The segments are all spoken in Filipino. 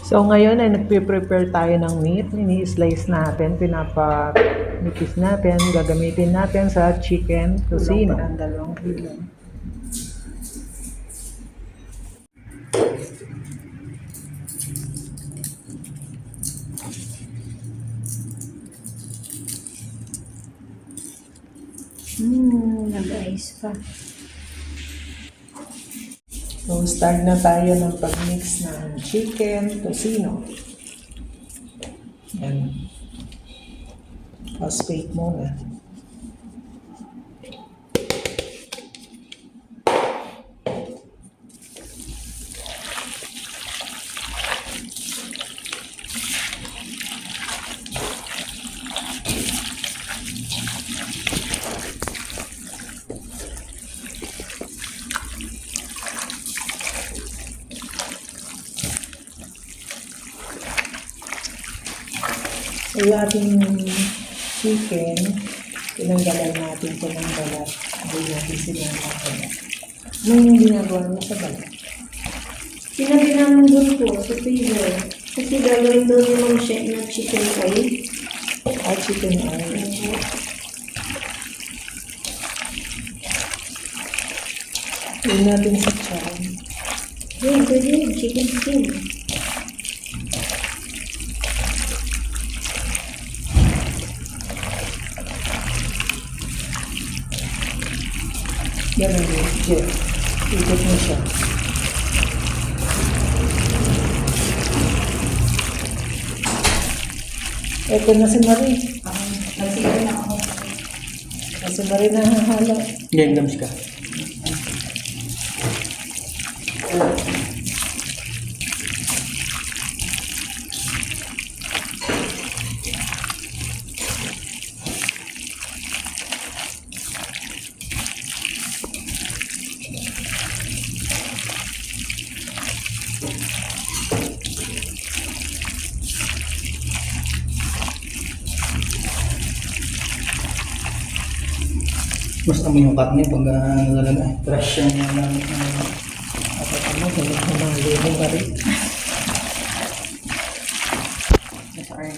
So ngayon ay nagpe-prepare tayo ng meat. Ini-slice natin, pinapa-nipis natin, gagamitin natin sa chicken tocino. Kulang pa ng 2 kilo. Nag-ice pa. So start na tayo ng pag-mix ng chicken tocino. Yan. Phosphate muna. So, yung ating chicken, tinanggalan natin ito ng balat. Hindi natin sinanggalan. Anong ginagawa mo sa balat? Sinabi namin doon po sa freezer. Kasi gagawin doon yung mga na chicken fry. Chicken oil. Yun natin sa chan. Yun, pwede yun. Chicken skin. Ganun din. Jet. Ikot mo siya. Ito na si Marie. Nagsigaw na ako. Si Marie na hahalo. Yan, dams ka. Mas amoy yung karne pag nalalagay. Fresh yung Dapat ano, ganun humali mo Marie. Sorry.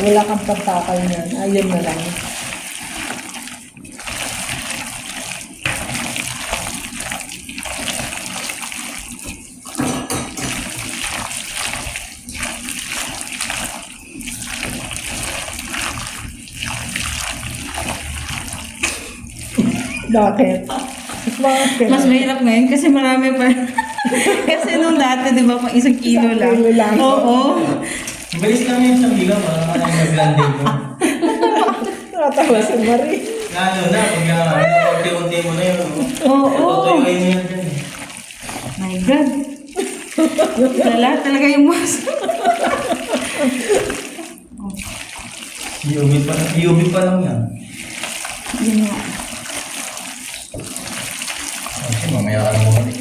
Wala kang pagtakal niyan. Ayun na lang. Bakit? Bakit? Mas mahirap ngayon kasi marami pa. Kasi nung dati, di ba, pang 1 kilo lang. Kilo lang. Oo. Bilis lang yung 1 kilo, mag-landing mo. Nakatawa si Marie. Lalo na, pag unti-unti mo na yun. Oo. Tutuyuin mo yan dyan. My God. Wala talaga yung mas. Iubit pa lang yan. Yun nga. Kasi mamaya ka lang bumalik.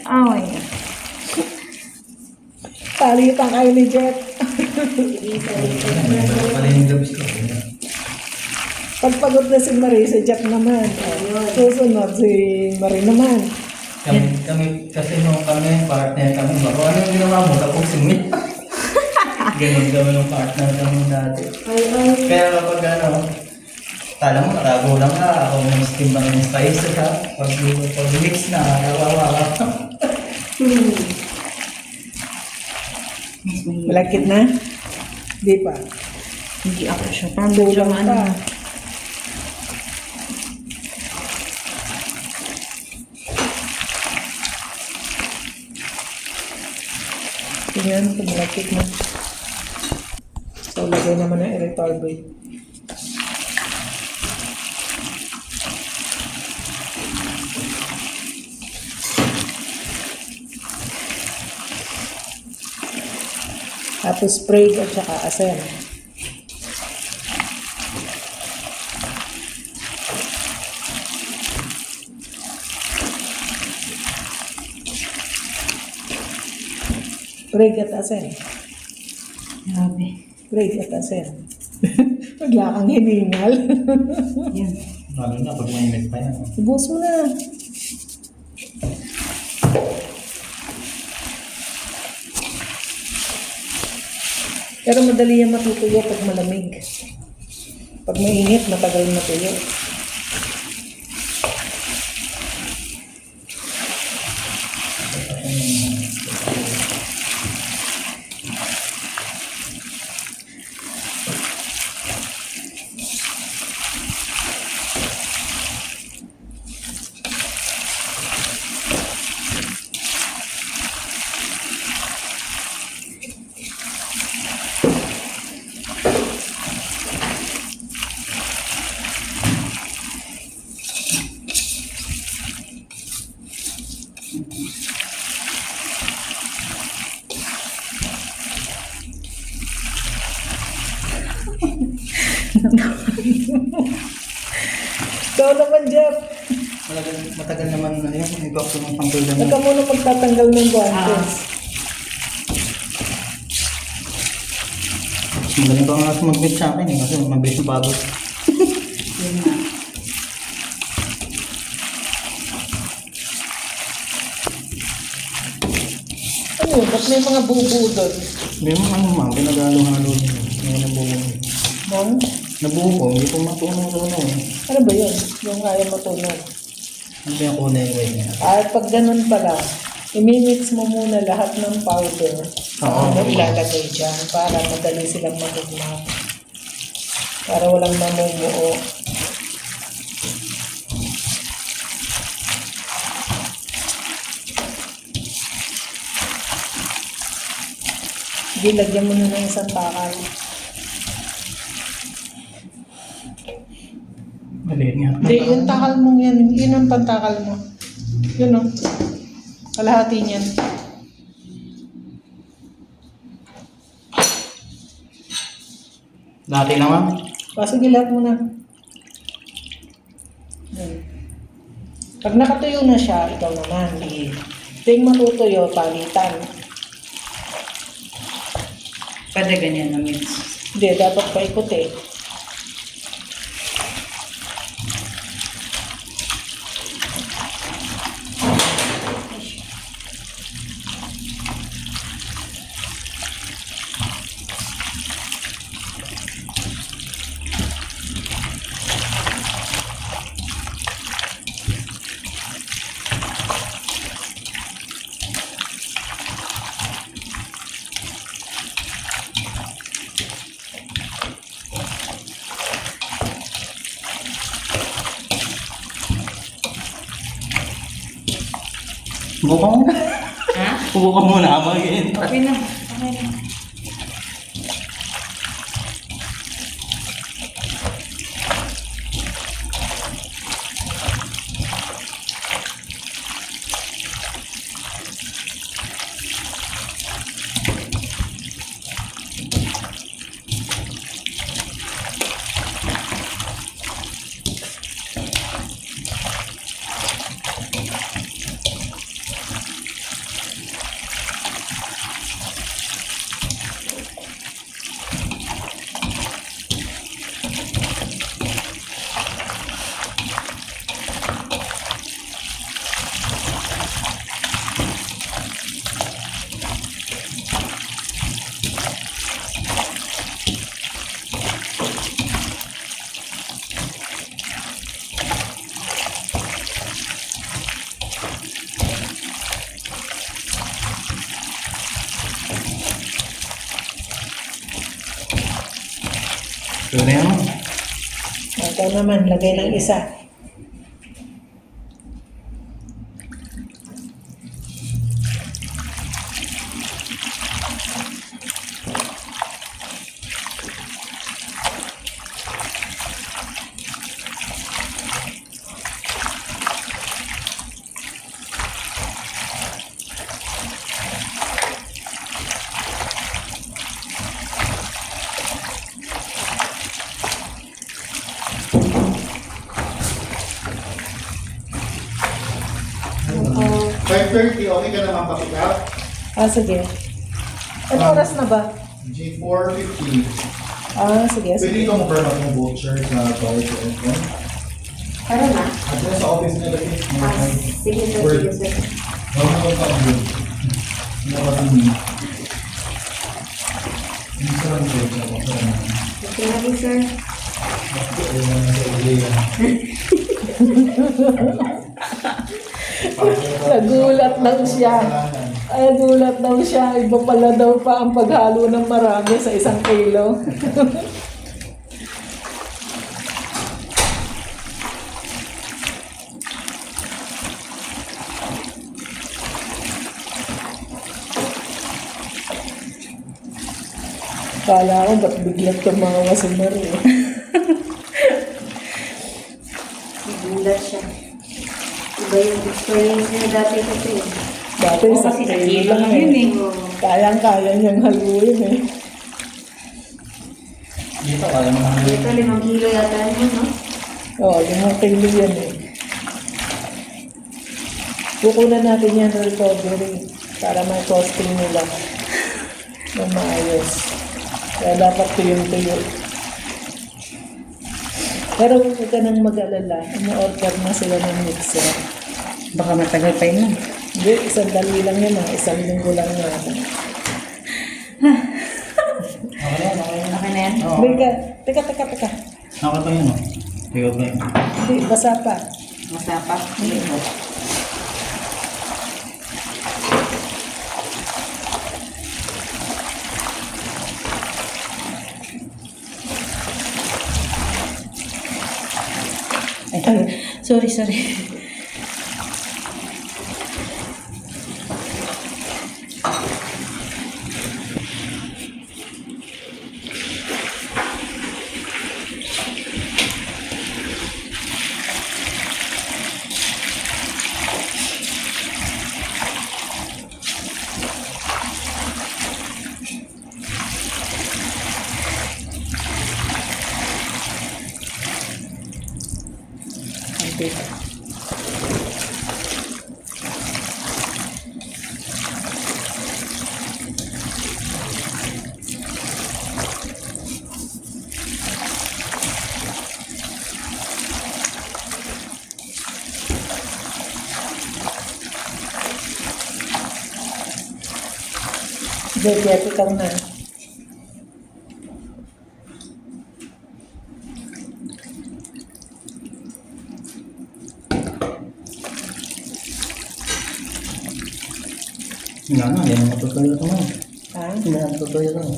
Oh my God. Palitan kayo ni Jet. Pala yung gabis ko. Pagpagod na si Marie, si Jet naman. Susunod si Marie naman. Kami kasi nung kami, partner kami, bako ano yung ginawa mo? Tapos singit. Ganun kami ng partner kami dati. Kaya kapag ano, kala mo nakago lang ka, ako ng steam ba ng spices ha? Pag mix na, kawawa ka. Mas mahirap. Malakit na? Di pa. Hindi ako siya. Parang medyo Kulang ano. pa. Tingnan, malakit na. So, lagay naman ng erythritol. Tapos spray at saka asin. Spray at asin. Grabe. Spray at asin. Wala kang hiningal. Yan. Lalo na pag mainit pa yan. Ibus mo na. Pero madali yan matutuyo pag malamig. Pag mainit, matagal matuyo. Ikaw naman, Jeff. Matagal naman na yun. Ikaw ako ng pangkulang Huwag ka muna magtatanggal ng guantes. Magaling pa nga mag-meet sa akin eh. Kasi mabilis yung pagod. Yun nga. Ano yun? Ba't may mga bubo doon? Hindi mo ano ma, pinag-halo-halo nyo. Ngayon nabuo. Mom? Nabuo, hindi ko matunaw-tunaw eh. Ano ba yun? Yung kaya matunog. Ano ba yung kulay white niya? At pag ganun pala, imimix mo muna lahat ng powder. Oo. Ano ilalagay dyan para madali silang matugma. Para walang mamumuo. Sige, lagyan mo na ng isang takal. Maliit nga. Hindi, yung takal mong yan, yun ang pantakal mo. Yun o. Kalahati niyan. Dati naman. Sige, lahat mo na. Yan. Pag nakatuyo na siya, ikaw naman. Ito yung matutuyo, palitan. Pwede ganyan na mix. Hindi, dapat paikot eh. Buka mo. Ha? Buka muna. Mag-iinta. Okay na. Okay na. Ito na yan. Ito naman, lagay ng isa. 5:30, okay ka naman pa-pick up? Sige. Ano oras na ba? G4:50. Sige. Pwede ikaw mag-permat ng voucher sa bawat phone. Para na? At yun sa office nila, Sige sir, sige sir. Huwag mo pa ang yun. Hindi ako hindi. Hindi sa lang yun. Okay na rin sir. Nagulat lang siya. Nagulat daw siya. Iba pala daw pa ang paghalo ng marami sa 1 kilo. Kala ko ba't biglang tumawa si Marie. Nagulat siya. Iba yung experience niya dati kasi. Dati Oo, sa kasi sa kilo kilo lang lang yun eh. eh. Oo. Kayang-kaya niyang haluin eh. Dito, kaya mo nang Ito, 5 kilo yata yun, no? Oo, 5 kilo yan eh. Kukunan natin yan ng recovery para may costing nila na maayos. Kaya dapat tuyong-tuyo. Pero huwag ka nang mag-alala. Umu-order na sila ng mixer. Baka matagal pa yun. Hindi, 1 dali lang yun ah. 1 linggo lang yun. Okay na yan? Oo. Teka. Ako pa yun, no? Ikaw ba yun? Hindi, basa pa. Masapa. Hindi mo. Ay, sorry. Diabetic ka na. Nga na, yan ang matutuyo ito mo. Ha? Hindi na matutuyo ito.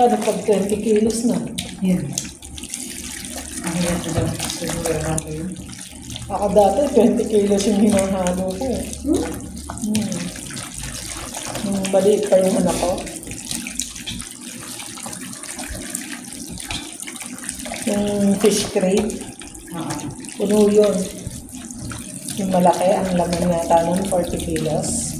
Pag 20 kilos na. Yun. Ang hirap na daw. Siguro ako yun. Ako dati, 20 kilos yung hinahalo ko eh. Nung maliit pa yung anak ko. Yung fish crate, Oo. puno yun. Yung malaki, ang laman yata nun, 40 kilos.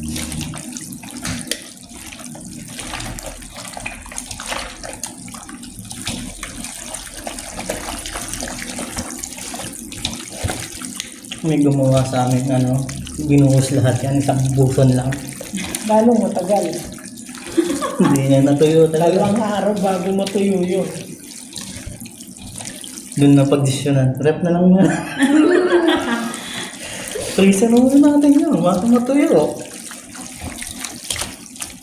May gumawa sa amin, binuhos lahat yan, isang buson lang. Lalong matagal. Hindi niya natuyo talaga. Dalawang araw bago matuyo yun. Doon na pagdesisyonan. Rep na lang muna. Freezer na muna natin yun. Baka matuyo.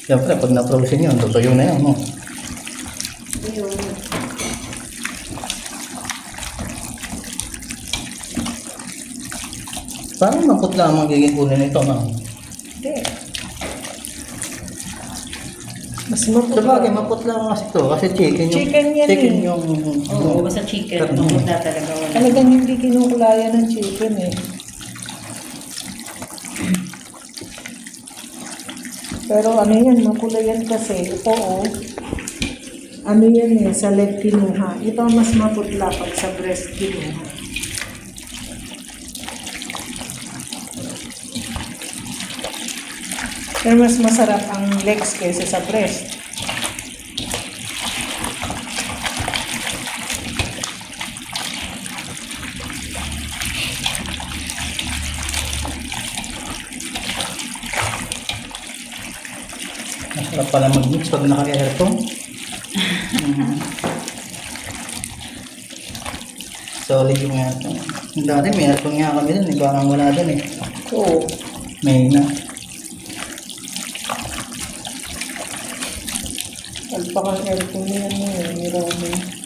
Siyempre, pag na-frozen yun, tutuyo na yun. No? Ayun. Parang maputla ang magiging kulay nito. No? Hindi. Mas maputla. Sabagay, maputla ang kasi ito. Kasi chicken yung... Chicken yan chicken eh. yung... Oo, basta chicken. Mapunta talaga wala. Talagang hindi kinukulayan ng chicken eh. Pero ano yan, makulayan kasi. Ito oh. Ano yan eh, sa leg kinuha. Ito ang mas maputla pag sa breast kinuha. Pero mas masarap ang legs kaysa sa breast. Masarap pala mag-mix pag naka-aircon. Solid yung aircon. Dati may aircon nga kami dun, parang wala dun eh. Oo. May na. Alpakang aircon yan eh. Ni Romy.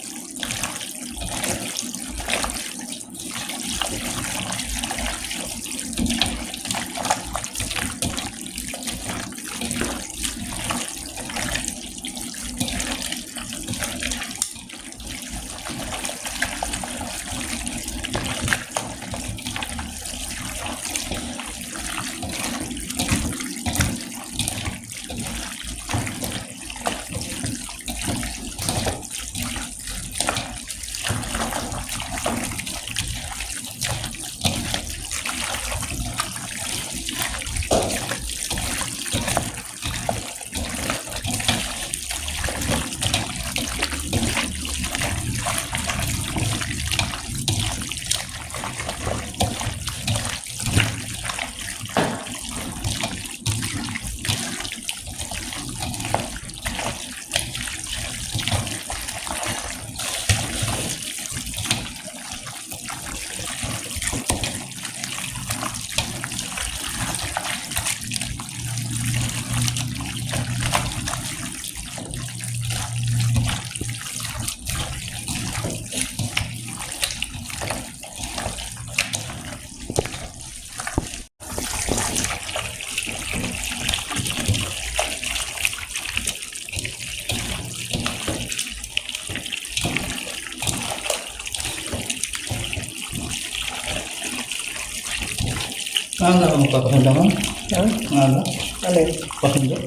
Ano ka magpapahinda mo? Ha? Ano? Alin? Pahinda?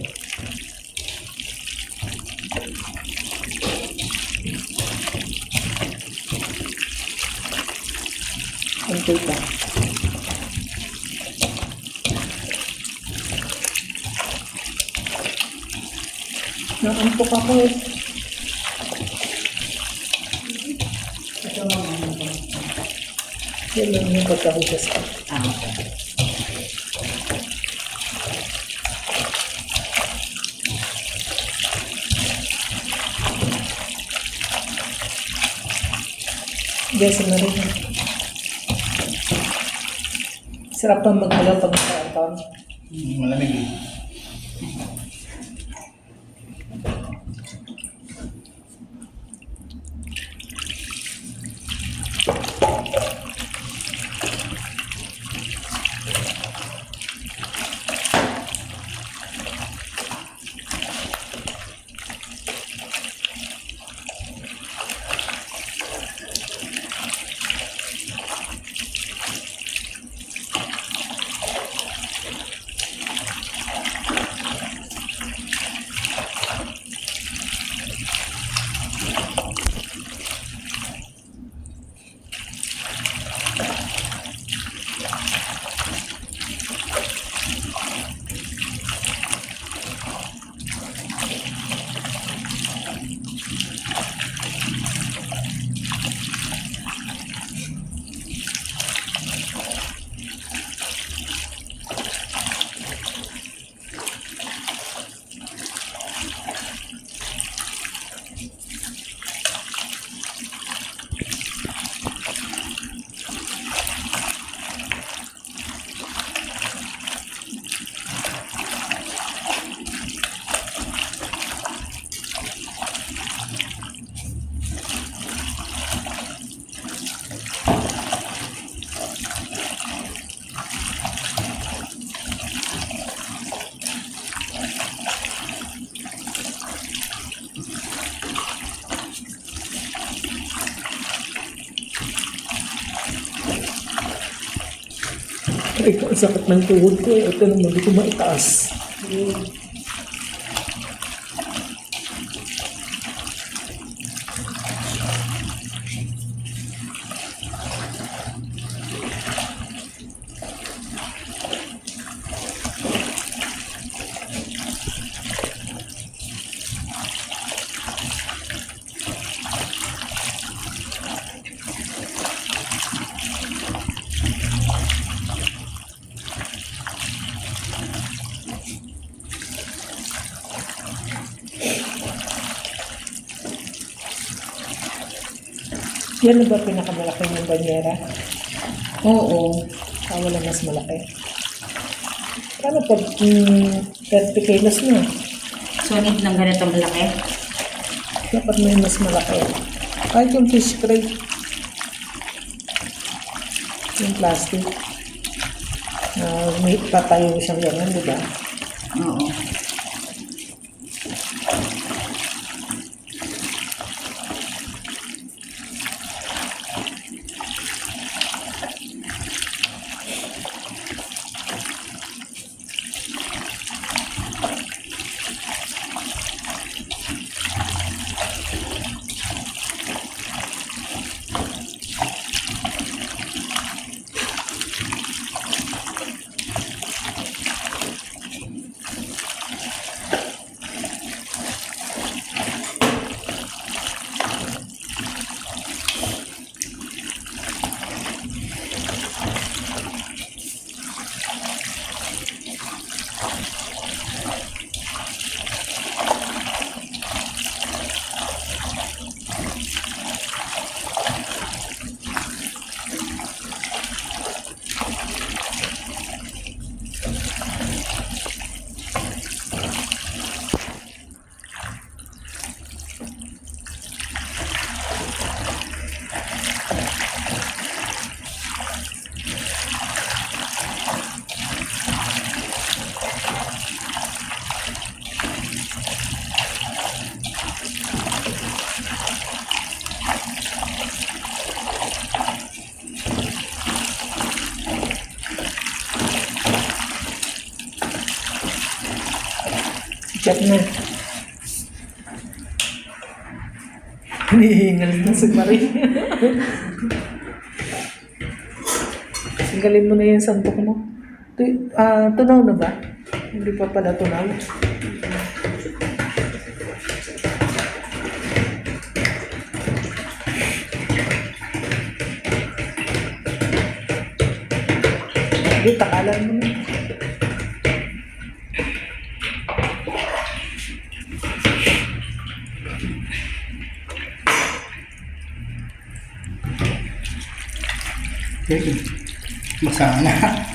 Antay ka. Naampok ako eh. Yan lang yung pagkahugas ko. Yes, na rin. Sarap pang mag-alaw pag naka-account. Malamig eh. Ay, ang sakit ng tuhod ko eh. Ito naman, hindi ko maitaas. Yan na ba pinakamalaki ng banyera? Oo. Wala mas malaki. Paano pag 30 kilos na? So, need ng ganitong malaki. Dapat may mas malaki. Kahit yung fish crate. Yung plastic. May patayo siyang gano'n, di ba? Oo. Chat na. Hinihingal na si Marie. Tanggalin mo na yung santok mo. Tunaw na ba? Hindi pa pala tunaw. Hindi, takalan mo na. Masana.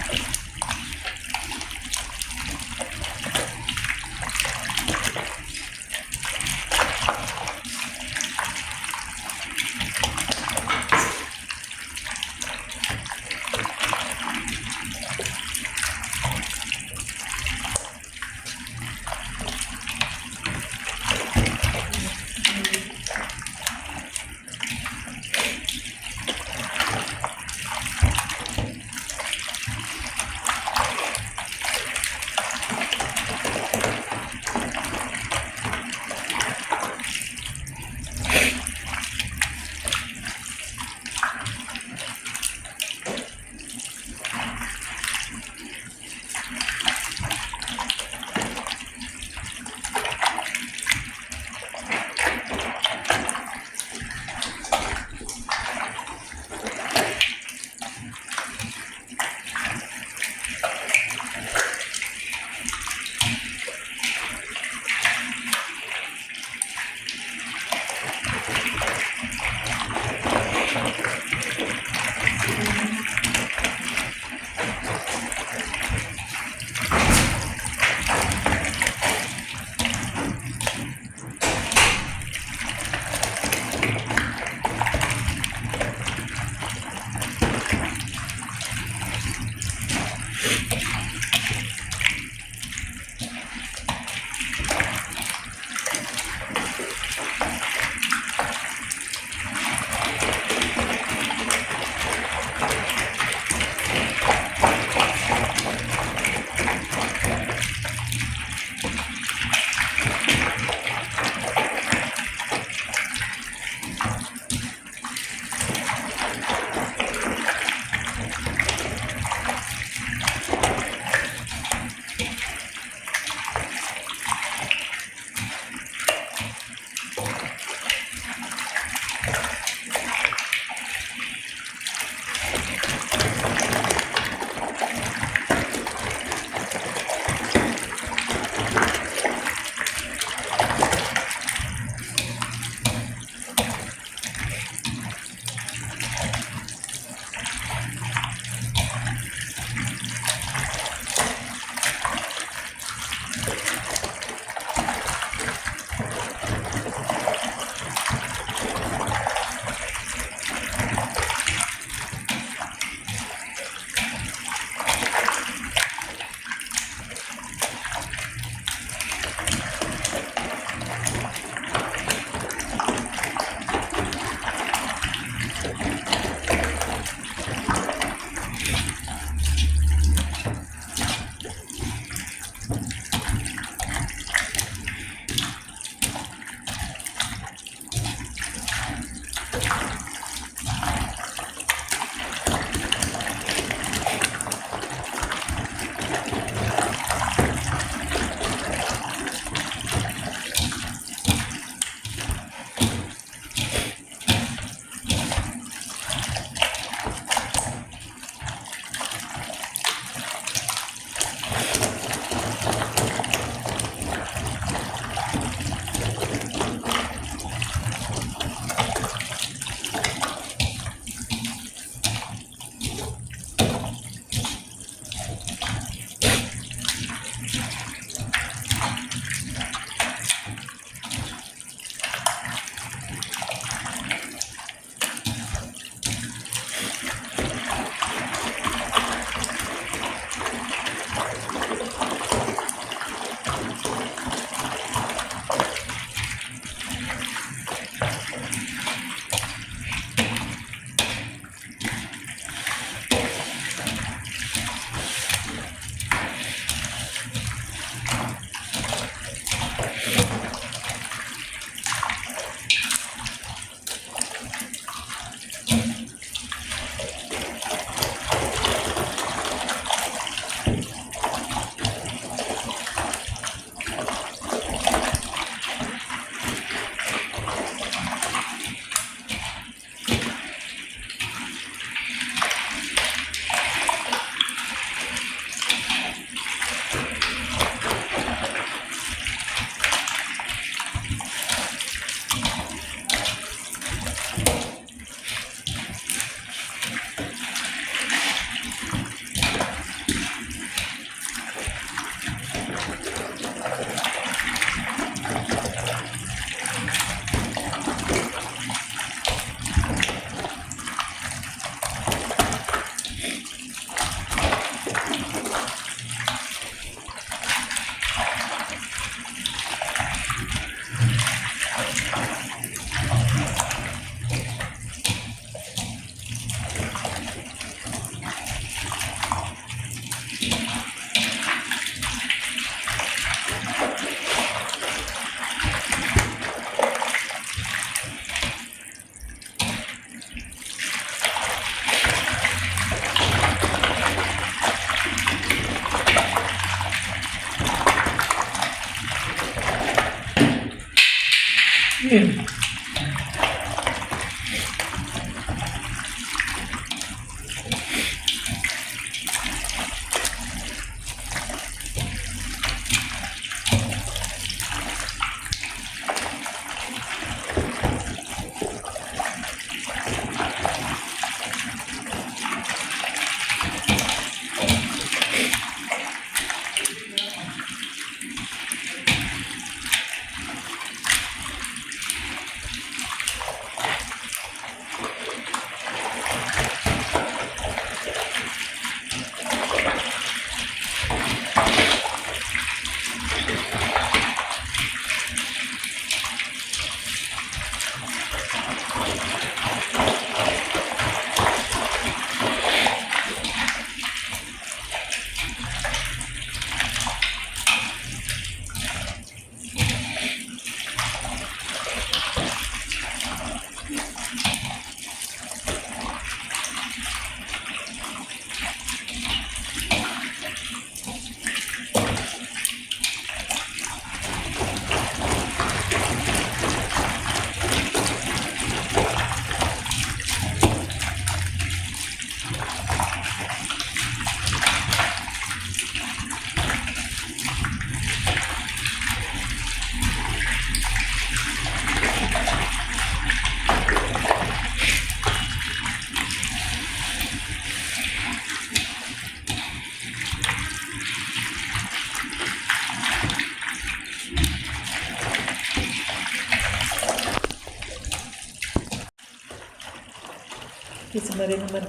Kiss mo rin naman.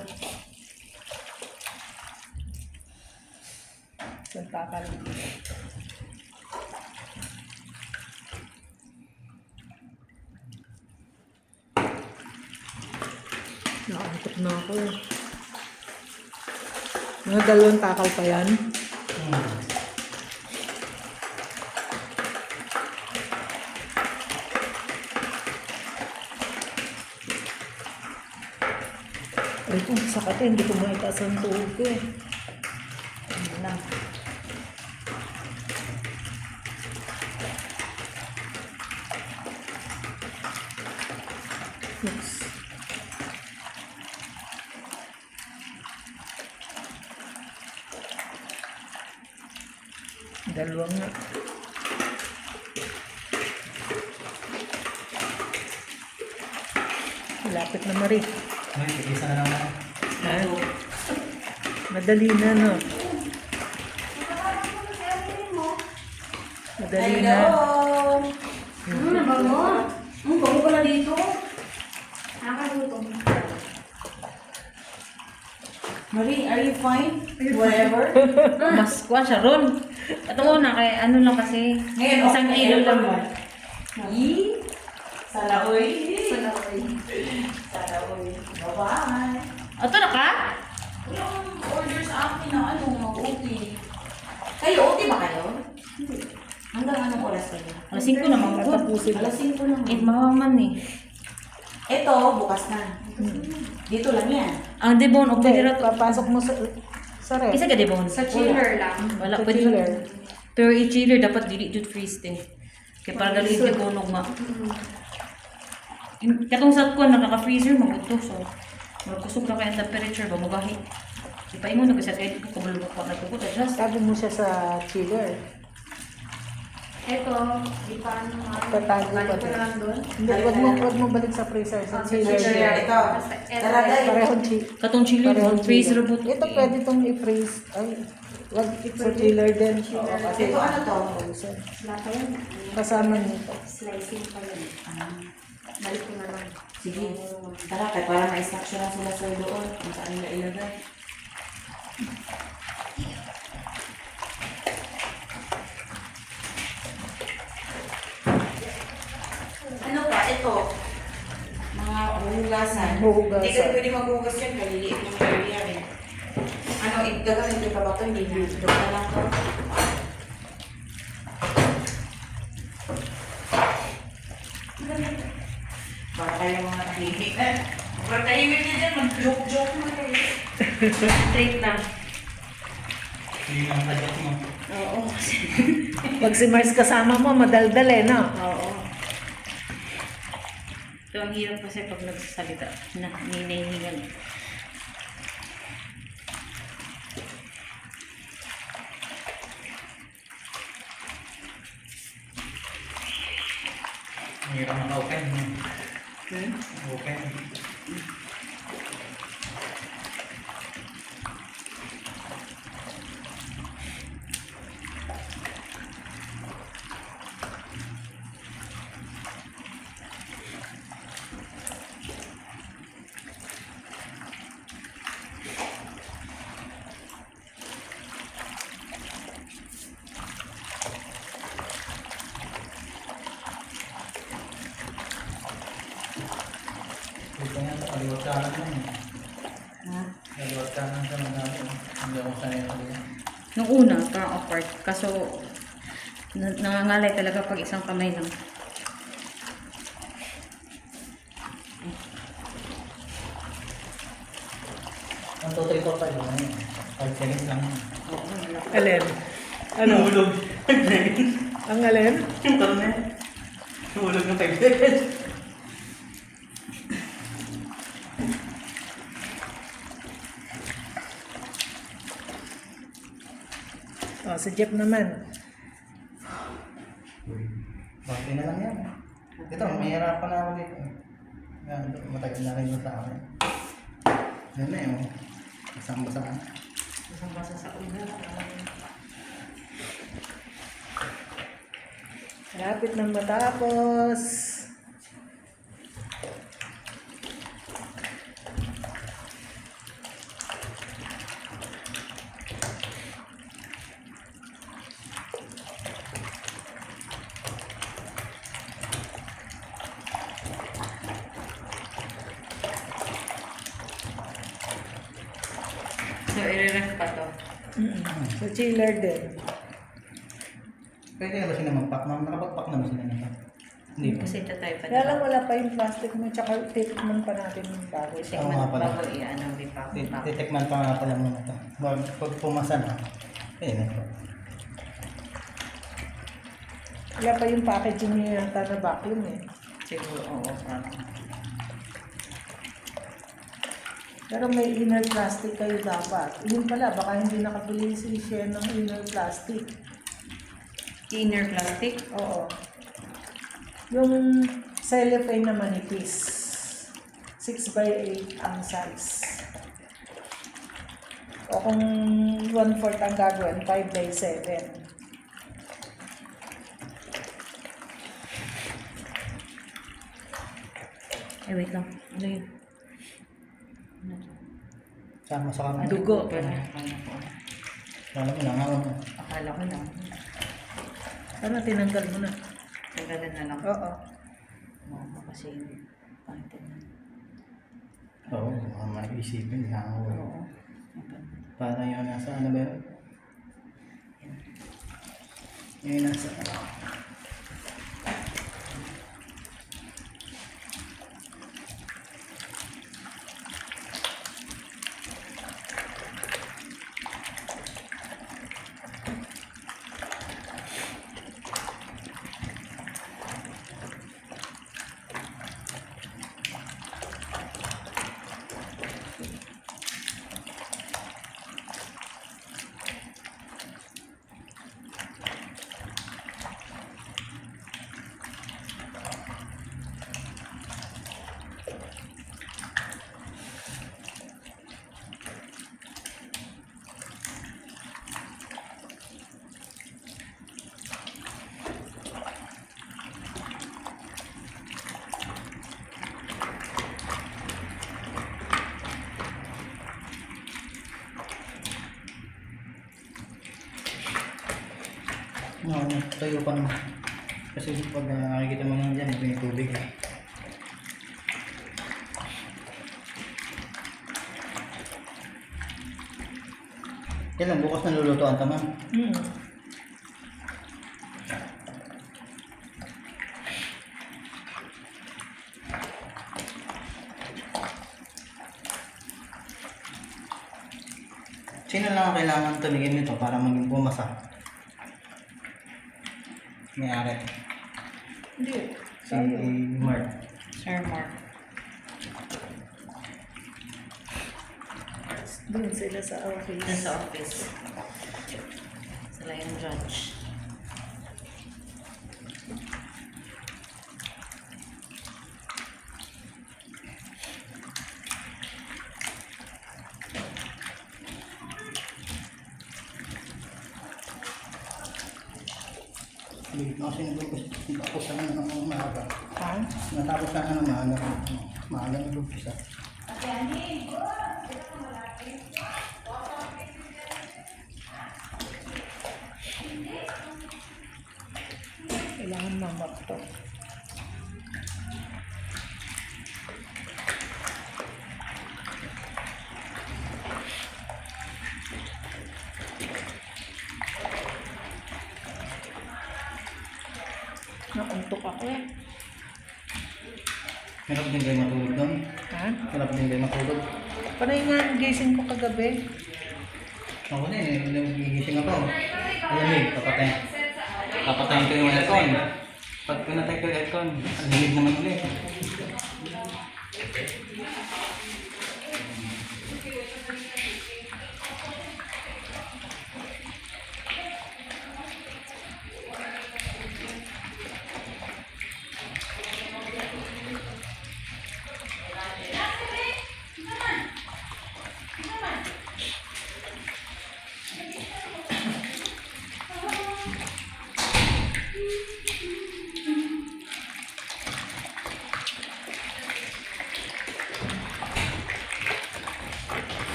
Isang takal. Nakaantok na ako eh. Mga 2 takal pa yan. Ay, kung sakit eh, hindi ko maitaas ang tuhod ko eh. Ano lang. Oops. Dalawang nga. Lapit na Marie. Ay, isa na naman. Madali na, no? Madali na. Ano ba mo? Bago pala dito. Nakakaluto. Marie, are you fine? Whatever. Mas kuha siya ron. Ito mo na, kay ano lang kasi. Ngayon, Isang okay, kilo lang. aircon Salaoy. Salaoy. Salaoy. Bye-bye. Ito na ka? Yung order sa akin na ano, mag-OT. Kayo, OT ba kayo? Hindi. Hanggang anong oras kayo? Alas 5 naman. Tatapusin. Alas 5 naman. Mawaman eh. Ito, bukas na. Dito lang yan. Ang debon, o pwede Hindi, rato. papasok mo sa ref. Isa ka debon? Sa chiller lang. Wala, Sa pwede chiller. Pero i-chiller, dapat dili jud freeze din. Kaya para dali yung debunog ma. Katong sa kuwan, nakaka-freezer, maguto. So, magkusog na kayo ang temperature ba, magahi. Ipay mo na kasi kahit kabulubok pa nagkukot, adjust. Tabi mo siya sa chiller. Ito, di pa ano nga. Tatago Balik pa ko din. lang doon. Hindi, wag mo balik sa freezer. Sa chiller. Chiller, siya. ito. Basta ito. Tara, guys. Parehong chiller. Katong chiller, Parehong freeze chiller. robot. Ito pwede itong i-freeze. Ay, wag sa chiller din. Oo, kasi Ito ano to? Lahat yan. kasama nito. Slicing pa yun. Balik ko na lang. Sige. Tara, kaya para ma-instruction na sila sa doon. Kung saan nila ilagay. Ano pa? Ito. Mga huhugasan. Huhugasan. Hindi ka pwede maghugas yan. Kaliliit yung area rin. Ano, gagawin ko pa ba ito? Hindi na. Ito na lang to. Para kayo mga tahimik. Para tahimik niya dyan. Mag-joke-joke mo kayo. Straight lang. Hindi ang kadyak mo. Oo. Pag si Mars kasama mo, madaldal eh, no? Oo. Ito ang hirap kasi pag nagsasalita na hinihingal. Mahirap na open. Hmm? Open. Dito nga sa kaliwat kanan lang. Ha? Kaliwat kanan sa mga hindi ako sanay na kaliwat. Nung una, parang awkward. Kaso, nangangalay talaga pag isang kamay lang. Ang 2, 3, 4, 5 lang yun. 5 seconds lang yun. Oo, wala. Alin? Ano? Hulog. Ang alin? Internet. Hulog ng 5 seconds. Oh, si Jeff naman. Bakit na lang yan. Ito, mahirapan na ako dito. Yan, matagal na rin mo sa akin. Yan na yun. Basang-basa ka. Isang basa sa ulo. Lapit na matapos. So, i-ref pa to. So, chiller din. Pwede na ba sila mag-pack? Nakapag-pack naman sila nito. Hindi pa. Kasi ito tayo pa. Kaya lang wala pa yung plastic mo, tsaka titikman pa natin yung bago. Oo nga pala. Bago i-ano, repack. Titikman pa nga pala muna ito. Pag pumasa na, ayun na ito. Wala pa yung packaging niya yata na vacuum eh. Siguro, oo. Parang. Pero may inner plastic kayo dapat. Yun pala, baka hindi nakabili si Shen ng inner plastic. Inner plastic. Oo. Yung cellophane na manipis. 6x8 ang size. O kung 1/4 ang gagawin, 5x7. Wait lang. Ano yun? Ano to? Sama sa kamay. Dugo. Pero, ano po? Alam mo na nga ako. Akala ko lang. Sana tinanggal mo na. Tagalan na lang. Oo. Oo, kasi pangit na. Oo, baka maisipin na ako. Oo. Para yun nasa ano ba yun? Yun nasa no, tayo pa naman. Kasi pag nakikita mo naman dyan, ito yung tubig. Kailan bukas na lulutuan tama? Sino lang ang kailangan tumigil nito para maging pumasa? May-ari. Hindi. Si Mark. Sir Mark. Doon sila sa office. Nasa office. Sila yung judge. Kasi natapos sana ng umaga. Ha? Natapos sana ng maaga. Maaga ng umpisa. Kailangan mamap to. Nauntok ako eh. Hirap din kayo matulog doon. Ha? Hirap din kayo matulog. Panay nga ang gising ko kagabi. Ako din eh, nagigising ako. Alamig, papatayin. Papatayin ko yung aircon. Pag pinatay ko yung aircon, ang lamig naman ulit.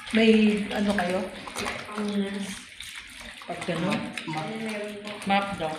May ano kayo? Ang Pag gano'n? meron po. Map daw.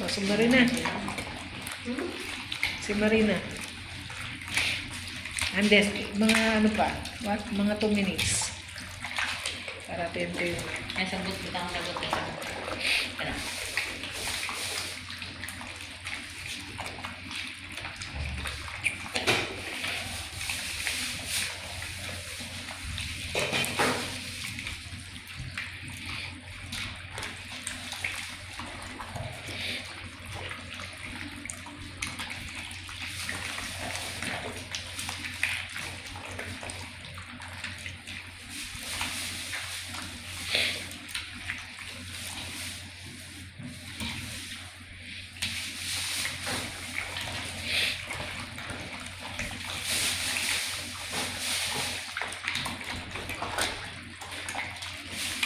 O, si Marina. Si Marina. Andes, mga ano pa? What? Mga 2 minutes. Para 10 kayo. Ay, sagot. Bitang sagot. Kaya.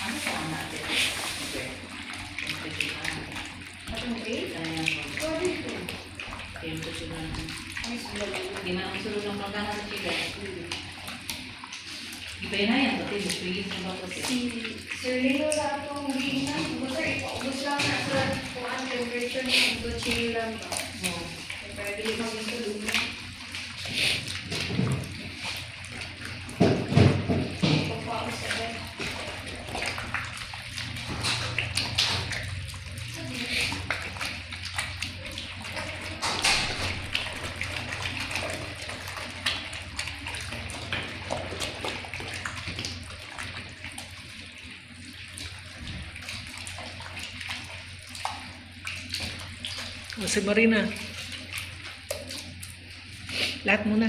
Ano sa natin? Okay. Atong eight? Ayan. Pwede po. Tempo sila. Ay, sila. Di man ang sulod ng pagkana sa sila. Iba na yan. Pati bigis ng bako siya. Si Sir Leo sa atong gina, basta ipaubos lang na sa kuhaan temperature picture ng Gucci lang ba? Oo. Kaya bili kami ito doon. Pagpapao sa bed. O, si Marina. Lahat muna.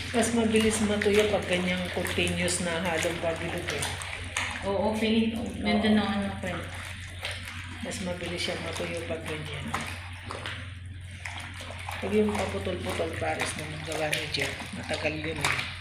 Mas mabilis matuyo pag ganyang continuous na halong pabilog eh. Oo, feeling ko. Nandun na ano ko eh. Mas mabilis siyang matuyo pag ganyan. Pag yung paputol-putol pares na gawa ni Jeff, matagal yun eh.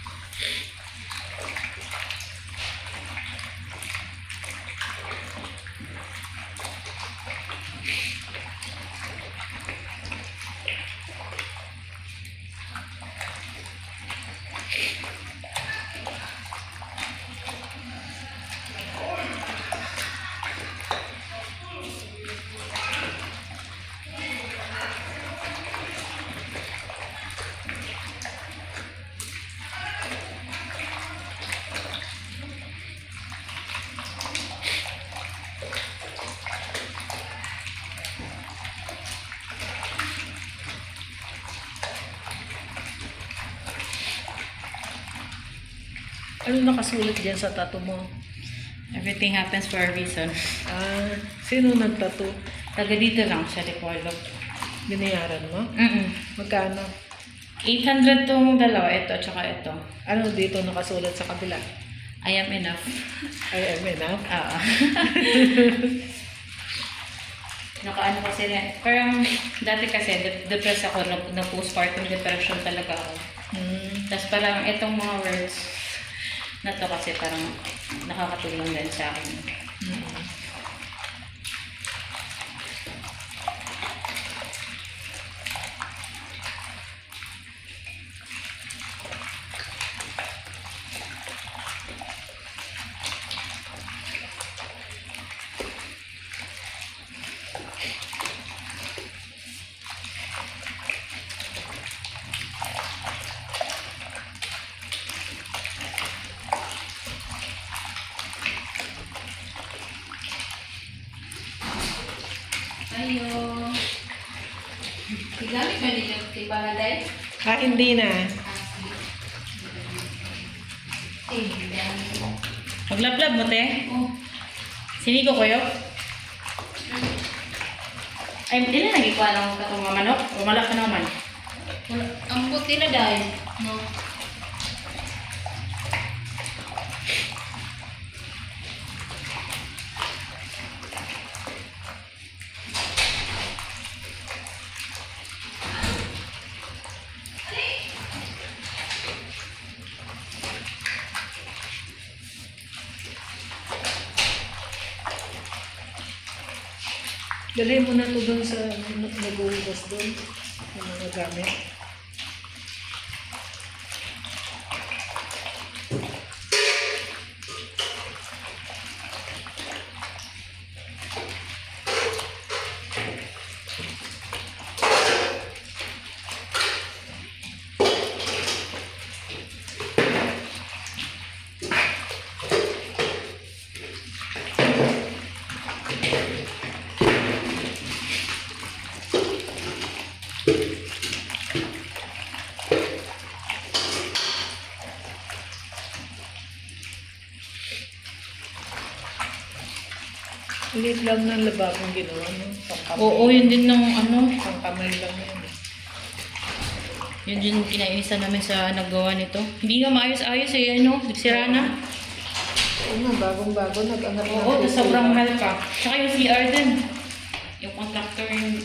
Ano nakasulat dyan sa tattoo mo? Everything happens for a reason. Ah, sino nagtattoo? Taga dito lang siya, Ricardo. Binayaran mo? Magkano? 800 tong dalawa, ito at saka ito. Ano dito nakasulat sa kabila? I am enough. I am enough? Oo. Nakaano kasi na, parang dati kasi depressed ako, na-postpartum depression talaga ako. Tapos parang itong mga words na to kasi parang nakakatulong din sa akin. Ayo. Tigamit mo din yung tipaladay? Hindi na. Maglablab mo, te? Oh. Sinigo ko yun? Ay, hindi na nagikuha ng katong mga manok? O malak ka naman? Ang puti na dahil. No. Dali mo na ito doon sa nag-uugas doon. Yung mga gamit. Liit lang ng lababong ginawa, no? Pangkamay. Oo, yun din ng ano. Pangkamay lang yan. Yun din kinainisan namin sa naggawa nito. Hindi nga maayos-ayos eh, ano? Nagsira na. Oo nga, bagong-bago. Nag-angat na. Oo, tas sobrang mahal pa. Tsaka yung CR din. Yung contractor yung...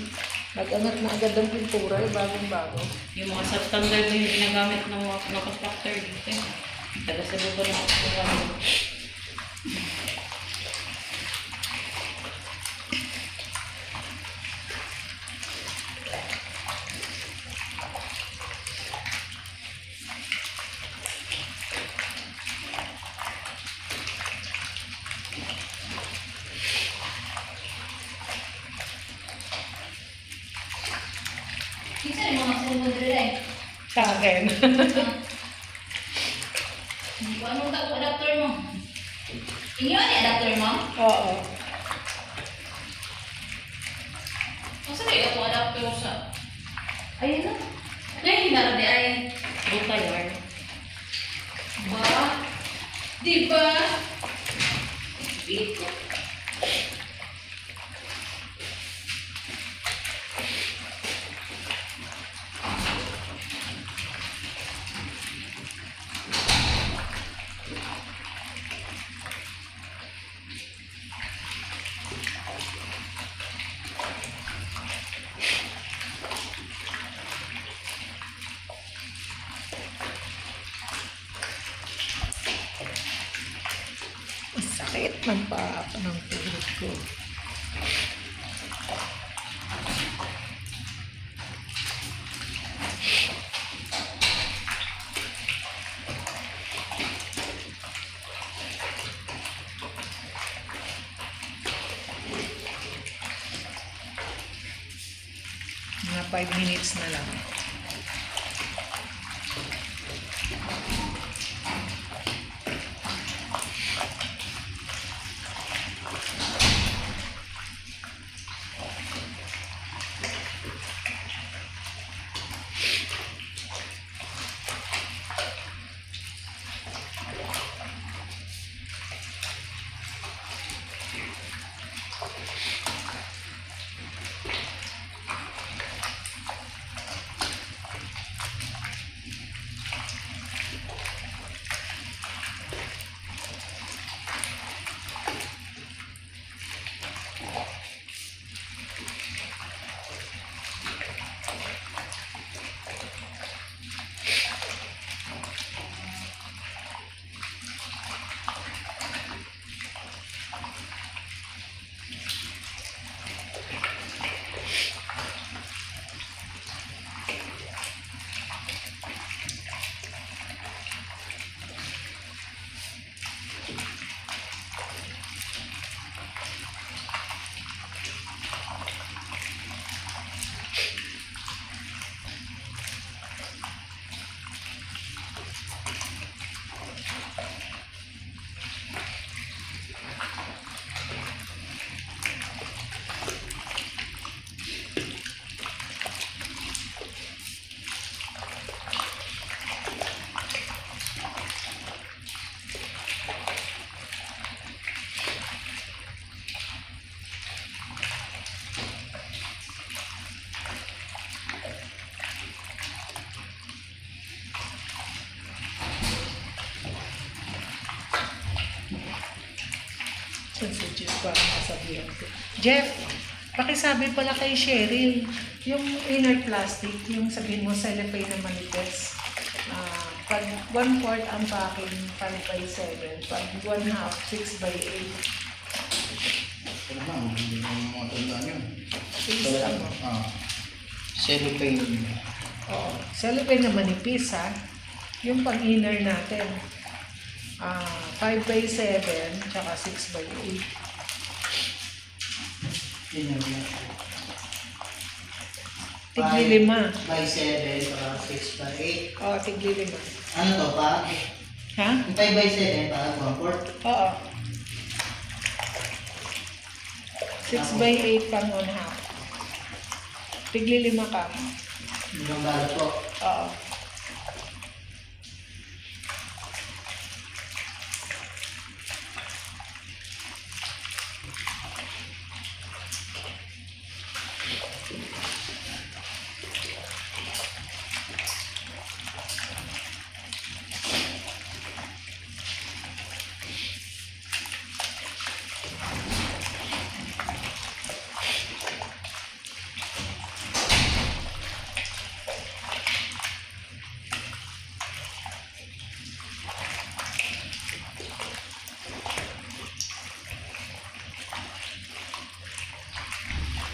Nag-angat na agad ang pintura, bagong-bago. Yung mga substandard na yung ginagamit ng mga contractor dito. Taga sa bubo na ako. Kita yung mga sunod rin. Sa akin. Anong adapter mo? Inyo ni adapter mo? Oo. Masa kayo itong adapter sa... Ayun na. Ay, hinarap di ay. Buta yarn. Ba? Di ba? Bito. Sakit ng paa ng tuhod ko. Mga 5 minutes na lang. parang nasabihan ko. Jeff, pakisabi pala kay Cheryl, yung inner plastic, yung sabihin mo cellophane na manipis, pag 1/4 ang packing, 5x7, pag 1/2, 6x8. Ito naman, hindi mo mga tandaan yun. Isa mo. Cellophane. Oo, cellophane na manipis ha. Yung pang-inner natin, 5x7, tsaka 6x8. Yun yung Tigli 5. by 7 para 6 by 8. Oo, tigli 5. Ano to pa? Ha? Yung 5 by 7 para 1/4. Oo. 6x8 pang 1/2. Tigli 5 ka. Yung balot po. Oo.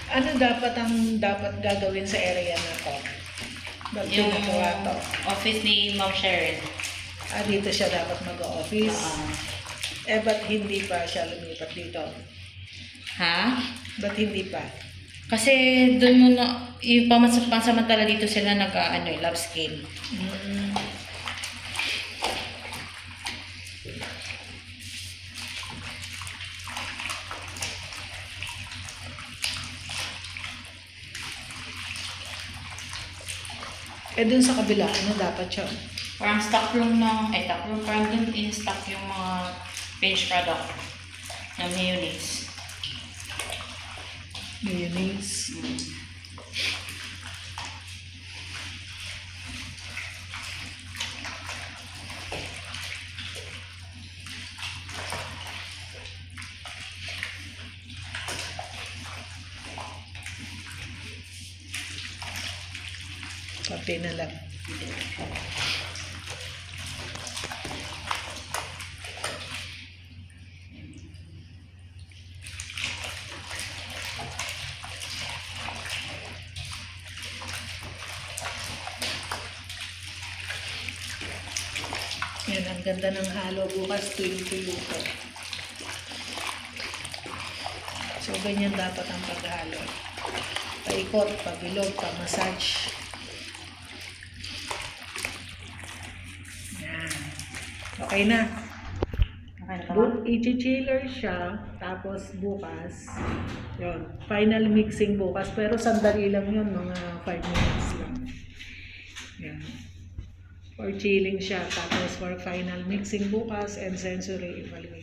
Ano dapat ang dapat gagawin sa area na to? Ba't Yung ginagawa to? office ni Ma'am Sharon. Dito siya dapat mag-office. Oo. Ba't hindi pa siya lumipat dito? Ha? Ba't hindi pa? Kasi doon muna, yung pansamantala dito sila love scale. Mm. Dun sa kabila, ano dapat yun? Parang stock room parang doon in-stock yung mga finished product ng mayonnaise. Mayonnaise. Kape na lang. Yan, ang ganda ng halo bukas tuwing luto. So, ganyan dapat ang paghalo. Paikot, pabilog, pamassage. Yan. Okay na. Okay na ba? I-chiller siya, tapos bukas, yun, final mixing bukas, pero sandali lang yun, mga 5 minutes lang. Yan. For chilling siya, tapos for final mixing bukas and sensory evaluation.